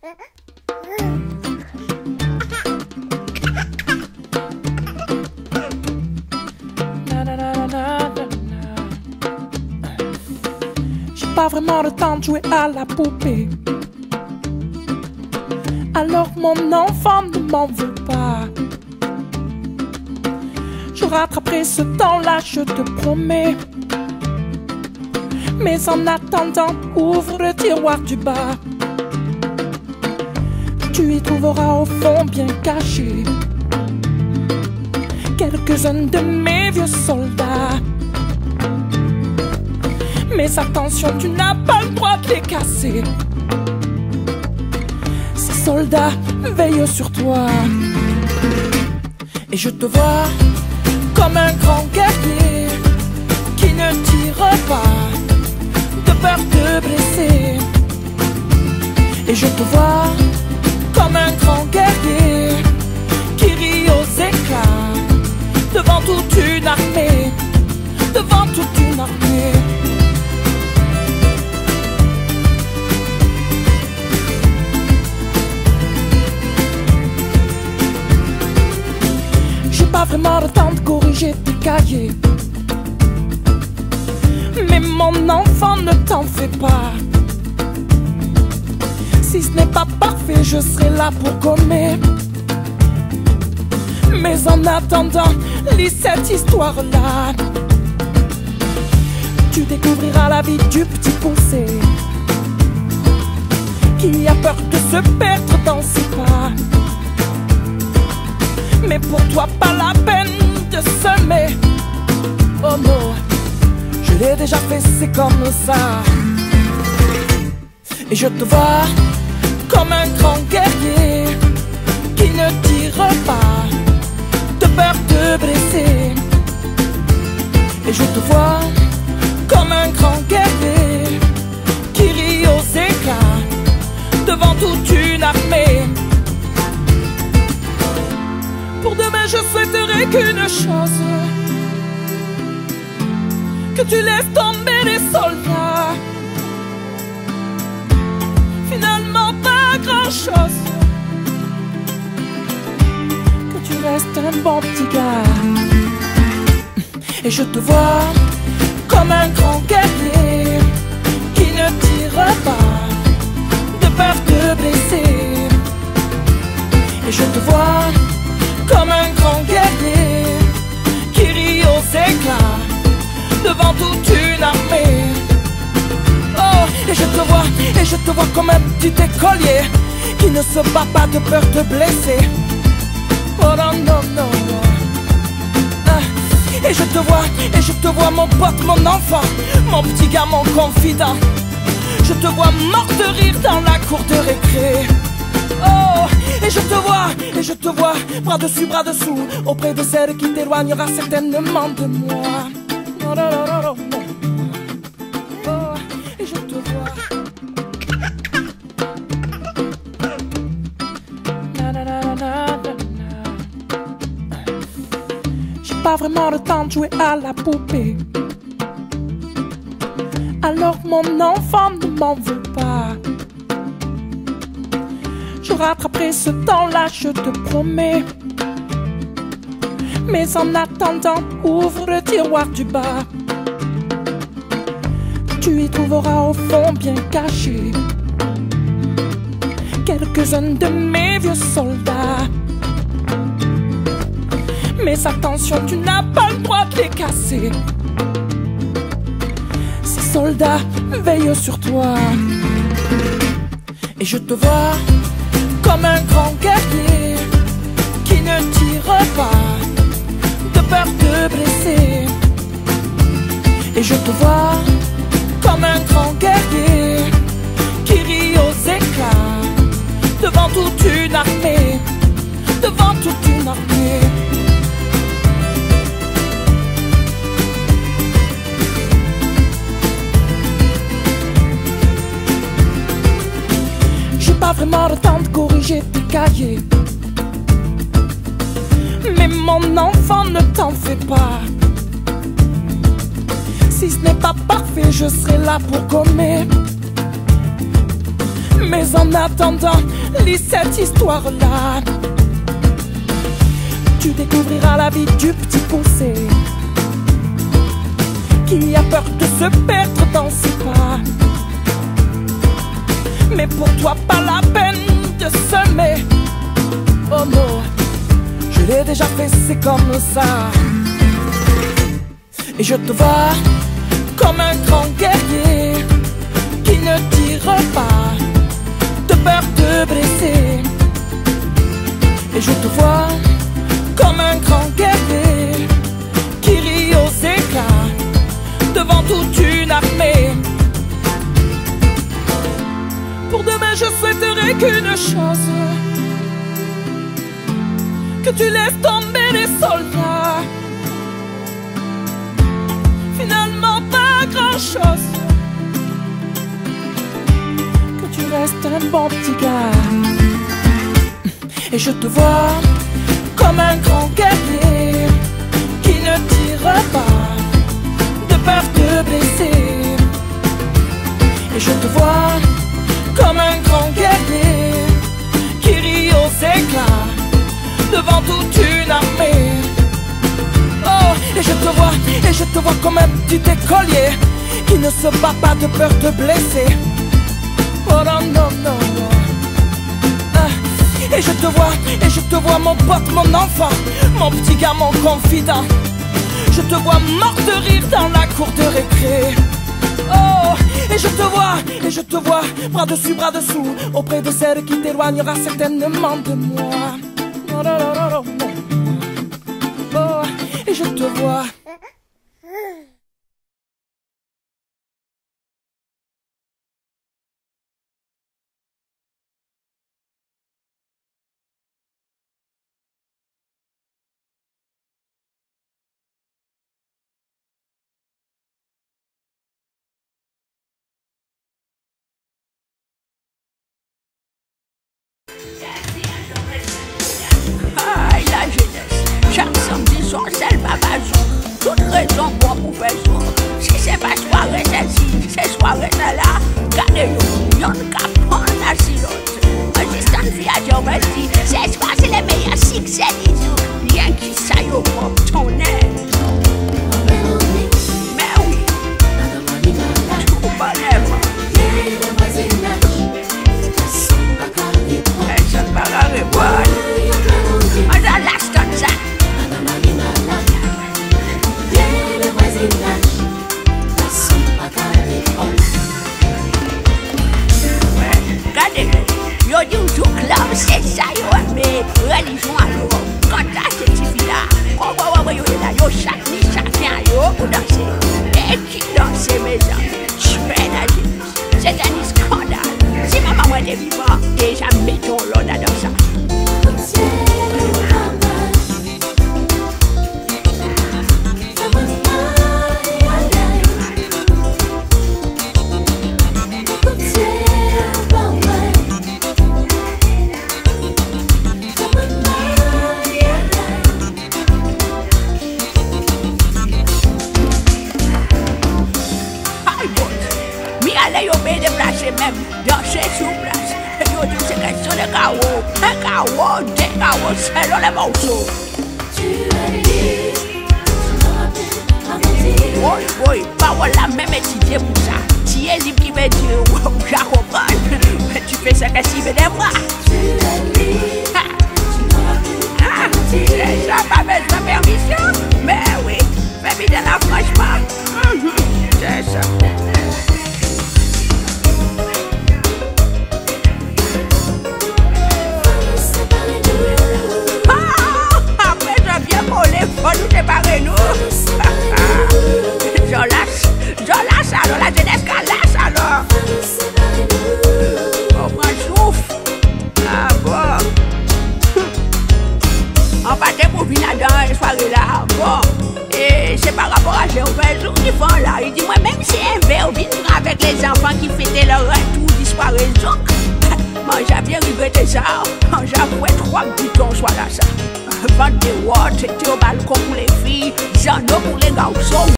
J'ai pas vraiment le temps de jouer à la poupée. Alors mon enfant ne m'en veut pas. Je rattraperai ce temps-là, je te promets. Mais en attendant, ouvre le tiroir du bas. Tu y trouveras au fond bien caché quelques-uns de mes vieux soldats. Mais attention, tu n'as pas le droit de les casser. Ces soldats veillent sur toi. Et je te vois comme un grand guerrier qui ne tire pas de peur de blesser. Et je te vois comme un grand guerrier qui rit aux éclats devant toute une armée, devant toute une armée. J'ai pas vraiment le temps de corriger tes cahiers, mais mon enfant, ne t'en fais pas. Si ce n'est pas parfait, je serai là pour gommer. Mais en attendant, lis cette histoire-là. Tu découvriras la vie du petit poussé qui a peur de se perdre dans ses pas. Mais pour toi, pas la peine de semer. Oh non, je l'ai déjà fait, c'est comme ça. Et je te vois comme un grand guerrier qui ne tire pas de peur de blesser. Et je te vois comme un grand guerrier qui rit aux éclats devant toute une armée. Pour demain, je souhaiterais qu'une chose, que tu laisses tomber les soldats. Finalement, pas grand-chose, que tu restes un bon petit gars. Et je te vois comme un grand guerrier qui ne tire pas de peur de blesser. Et je te vois comme un grand guerrier qui rit aux éclats devant toute une armée. Oh, et je te vois comme un petit écolier qui ne se bat pas de peur de blesser. Oh non, non, non, non. Et je te vois mon pote, mon enfant, mon petit gars, mon confident. Je te vois mort de rire dans la cour de récré. Oh, et je te vois, bras dessus, bras dessous, auprès de celle qui t'éloignera certainement de moi. Oh, non, non, non, non. Oh, et je te vois. Na, na, na, na, na, na. J'ai pas vraiment le temps de jouer à la poupée. Alors mon enfant, ne m'en veut pas. Je rattraperai ce temps-là, je te promets. Mais en attendant, ouvre le tiroir du bas. Tu y trouveras au fond bien caché quelques-uns de mes vieux soldats. Mais attention, tu n'as pas le droit de les casser. Ces soldats veillent sur toi. Et je te vois comme un grand guerrier qui ne tire pas de peur de blesser. Et je te vois comme un grand guerrier qui rit aux éclats devant toute une armée, devant toute une armée. J'ai pas vraiment le temps de corriger tes cahiers, mais mon enfant, ne t'en fais pas. Si ce n'est pas parfait, je serai là pour gommer. Mais en attendant, lis cette histoire-là. Tu découvriras la vie du petit poussé qui a peur de se perdre dans ses pas. Mais pour toi, pas la peine de semer. Oh non, je l'ai déjà fait, c'est comme ça. Et je te vois comme un grand guerrier qui ne tire pas de peur de blesser. Et je te vois comme un grand guerrier qui rit aux éclats devant toute une armée. Pour demain je souhaiterais qu'une chose, que tu laisses tomber les soldats. Finalement pas grand chose, que tu restes un bon petit gars. Et je te vois comme un grand guerrier qui ne tire pas de peur de blesser. Et je te vois comme un grand guerrier qui rit aux éclats devant toute une armée. Oh, et je te vois comme un petit écolier qui ne se bat pas de peur de blesser. Oh non, non, non, non. Et je te vois mon pote, mon enfant, mon petit gars, mon confident. Je te vois mort de rire dans la cour de récré. Oh, et je te vois, bras dessus, bras dessous, auprès de celle qui t'éloignera certainement de moi. Oh, non, non, non, non. Oh, et je te vois. Chaque samedi soir, c'est le babajou. Toute raison pour faire jour. Si c'est pas soirée celle-ci, c'est soirée celle-là. Gardez-vous, y'en capon la silote. Résistant via Geometry, c'est soir, c'est les meilleurs succès disons. Rien qui s'aille au propre ton aide. Mais oui, tout pas lèvre. Personne ne va la répondre. On a l'acheté ça. Yo di ou tout club, c'est ça yo mais religion alors. Quand là c'est difficile là. Yo là yo chacun yo pour danser. Et qui danse mes amis? Je fais la jeunesse. C'est un scandale. Si maman moi est vivant, déjà mettons l'ordre dans ça. Yo me déplacer même, danser sous place. Yo dis c'est question de chaos, un chaos, des chaos, c'est dans les morceaux. Oui, pas la même étudier pour ça. Si elle dit qui veut dire, je comprends, mais tu fais ça qu'à s'y met des bras. Ça pas besoin de permission, mais oui, mais bien là franchement, c'est ça. Faut nous séparer nous. Je lâche alors, la jeunesse qu'elle lâche alors. On prend souffle. Ah bon. On partait pour venir dans une soirée là. Bon. Et c'est par rapport à Gervais qui font là. Il dit moi même si un verre vient avec les enfants qui fêtaient leur retour du soirée. Moi j'ai bien regretté ça. J'avouais 3 boutons soit là ça. Vendre des watts, c'était au balcon pour les filles, j'en ai pour les garçons.